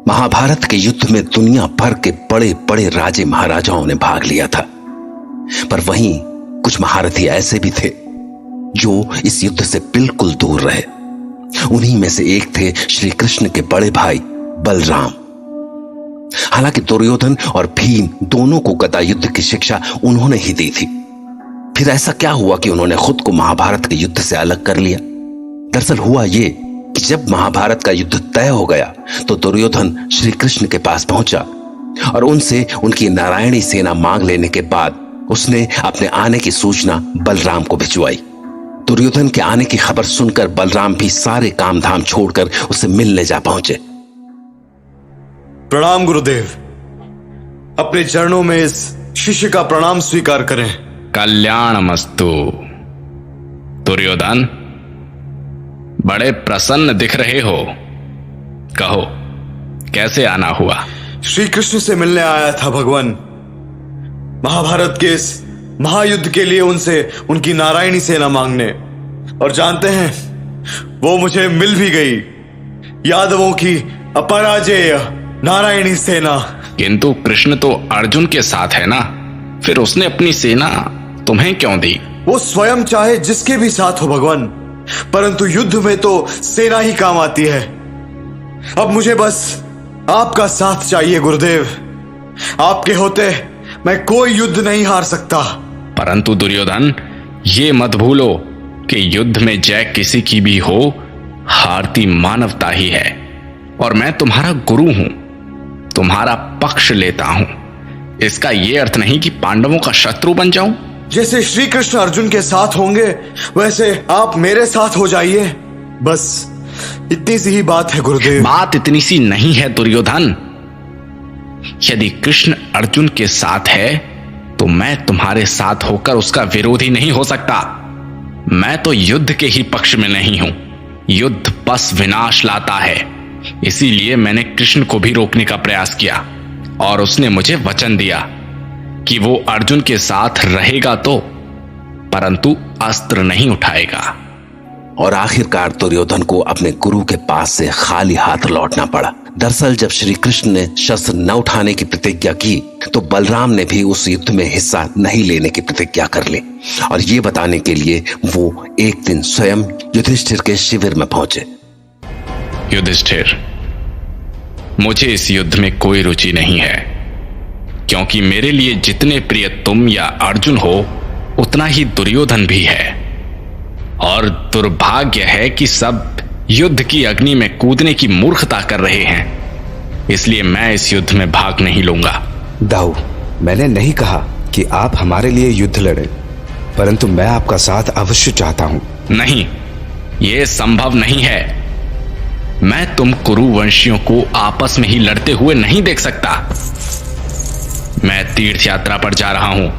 महाभारत के युद्ध में दुनिया भर के बड़े बड़े राजे महाराजाओं ने भाग लिया था, पर वहीं कुछ महारथी ऐसे भी थे जो इस युद्ध से बिल्कुल दूर रहे। उन्हीं में से एक थे श्री कृष्ण के बड़े भाई बलराम। हालांकि दुर्योधन और भीम दोनों को गदा युद्ध की शिक्षा उन्होंने ही दी थी, फिर ऐसा क्या हुआ कि उन्होंने खुद को महाभारत के युद्ध से अलग कर लिया? दरअसल हुआ ये कि जब महाभारत का युद्ध तय हो गया तो दुर्योधन श्री कृष्ण के पास पहुंचा और उनसे उनकी नारायणी सेना मांग लेने के बाद उसने अपने आने की सूचना बलराम को भिजवाई। दुर्योधन के आने की खबर सुनकर बलराम भी सारे काम धाम छोड़कर उसे मिलने जा पहुंचे। प्रणाम गुरुदेव, अपने चरणों में इस शिष्य का प्रणाम स्वीकार करें। कल्याणमस्तु। दुर्योधन, बड़े प्रसन्न दिख रहे हो, कहो कैसे आना हुआ? श्री कृष्ण से मिलने आया था भगवान। महाभारत के इस महायुद्ध के लिए उनसे उनकी नारायणी सेना मांगने, और जानते हैं वो मुझे मिल भी गई। यादवों की अपराजेय नारायणी सेना। किंतु कृष्ण तो अर्जुन के साथ है ना, फिर उसने अपनी सेना तुम्हें क्यों दी? वो स्वयं चाहे जिसके भी साथ हो भगवान, परंतु युद्ध में तो सेना ही काम आती है। अब मुझे बस आपका साथ चाहिए गुरुदेव। आपके होते मैं कोई युद्ध नहीं हार सकता। परंतु दुर्योधन, ये मत भूलो कि युद्ध में जय किसी की भी हो, हारती मानवता ही है। और मैं तुम्हारा गुरु हूं, तुम्हारा पक्ष लेता हूं। इसका यह अर्थ नहीं कि पांडवों का शत्रु बन जाऊं। जैसे श्री कृष्ण अर्जुन के साथ होंगे वैसे आप मेरे साथ हो जाइए। बस इतनी सी ही बात है गुरुदेव। बात इतनी सी नहीं है दुर्योधन। यदि कृष्ण अर्जुन के साथ है तो मैं तुम्हारे साथ होकर उसका विरोधी नहीं हो सकता। मैं तो युद्ध के ही पक्ष में नहीं हूं। युद्ध बस विनाश लाता है, इसीलिए मैंने कृष्ण को भी रोकने का प्रयास किया और उसने मुझे वचन दिया कि वो अर्जुन के साथ रहेगा तो, परंतु अस्त्र नहीं उठाएगा। और आखिरकार दुर्योधन को अपने गुरु के पास से खाली हाथ लौटना पड़ा। दरअसल जब श्री कृष्ण ने शस्त्र न उठाने की प्रतिज्ञा की तो बलराम ने भी उस युद्ध में हिस्सा नहीं लेने की प्रतिज्ञा कर ली, और ये बताने के लिए वो एक दिन स्वयं युधिष्ठिर के शिविर में पहुंचे। युधिष्ठिर, मुझे इस युद्ध में कोई रुचि नहीं है, क्योंकि मेरे लिए जितने प्रिय तुम या अर्जुन हो उतना ही दुर्योधन भी है। और दुर्भाग्य है कि सब युद्ध की अग्नि में कूदने की मूर्खता कर रहे हैं, इसलिए मैं इस युद्ध में भाग नहीं लूंगा। दाऊ, मैंने नहीं कहा कि आप हमारे लिए युद्ध लड़ें, परंतु मैं आपका साथ अवश्य चाहता हूं। नहीं, यह संभव नहीं है। मैं तुम कुरुवंशियों को आपस में ही लड़ते हुए नहीं देख सकता। मैं तीर्थ यात्रा पर जा रहा हूं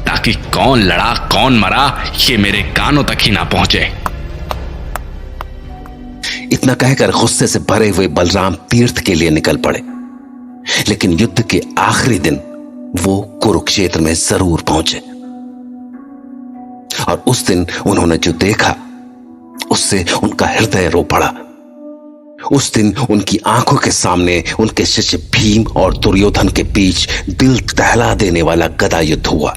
ताकि कौन लड़ा कौन मरा ये मेरे कानों तक ही ना पहुंचे। इतना कहकर गुस्से से भरे हुए बलराम तीर्थ के लिए निकल पड़े, लेकिन युद्ध के आखिरी दिन वो कुरुक्षेत्र में जरूर पहुंचे। और उस दिन उन्होंने जो देखा उससे उनका हृदय रो पड़ा। उस दिन उनकी आंखों के सामने उनके शिष्य भीम और दुर्योधन के बीच दिल दहला देने वाला गदा युद्ध हुआ।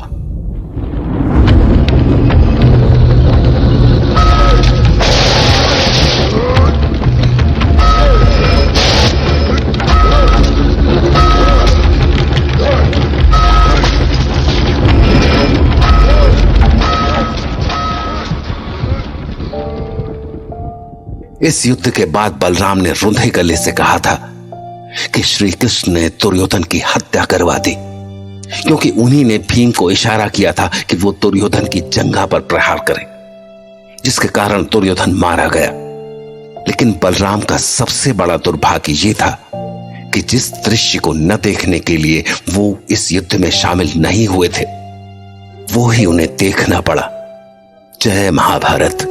इस युद्ध के बाद बलराम ने रुंधे गले से कहा था कि श्री कृष्ण ने दुर्योधन की हत्या करवा दी, क्योंकि उन्हीं ने भीम को इशारा किया था कि वो दुर्योधन की जंघा पर प्रहार करे, जिसके कारण दुर्योधन मारा गया। लेकिन बलराम का सबसे बड़ा दुर्भाग्य ये था कि जिस दृश्य को न देखने के लिए वो इस युद्ध में शामिल नहीं हुए थे वो ही उन्हें देखना पड़ा। जय महाभारत।